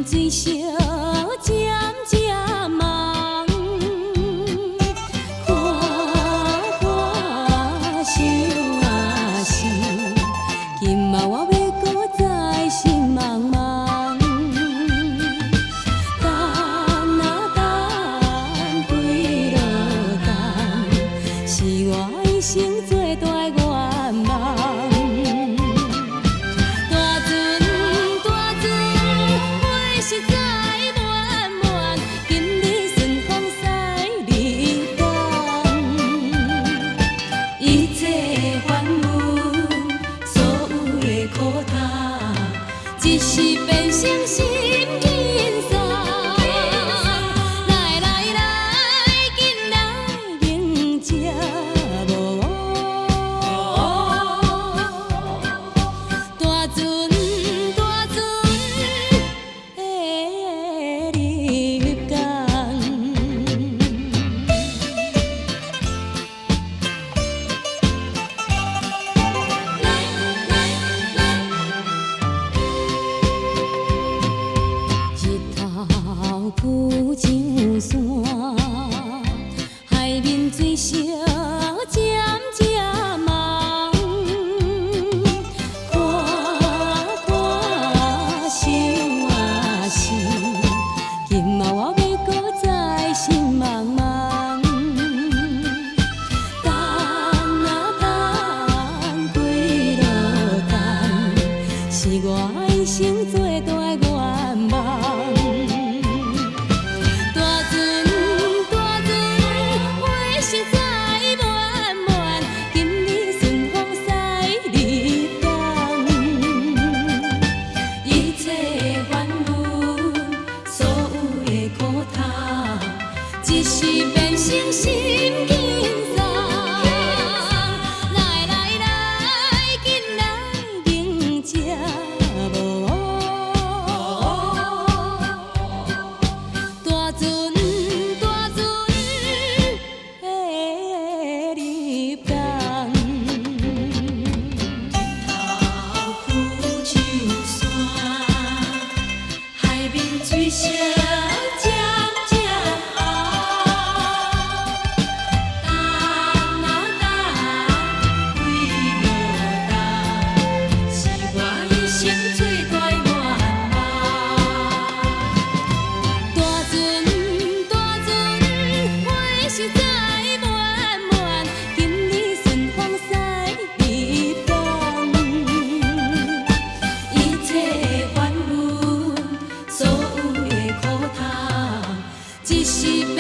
水烧，渐渐梦。看看想啊想，今仔我要搁再心茫茫。等啊等，几落冬，是我一生最大愿望。实在暖暖，今日顺风驶日光，一切烦闷，所有的苦痛，一时变成心轻松。来来来，紧来迎接无望，大船。旧山，海面水烧，渐渐梦。看看想啊想，今仔我要搁再心茫茫。等啊等，几落冬，是我一生最大愿望。实在暖暖，今日顺风驶日光，一切烦闷，所有的苦痛，一时变成心轻松。来来来，紧来迎接无望，大船。水烧渐渐红，等啊等，几落冬，是我一生最大愿望。大船花实在暖暖，今日顺风驶日光，一切烦闷。一时。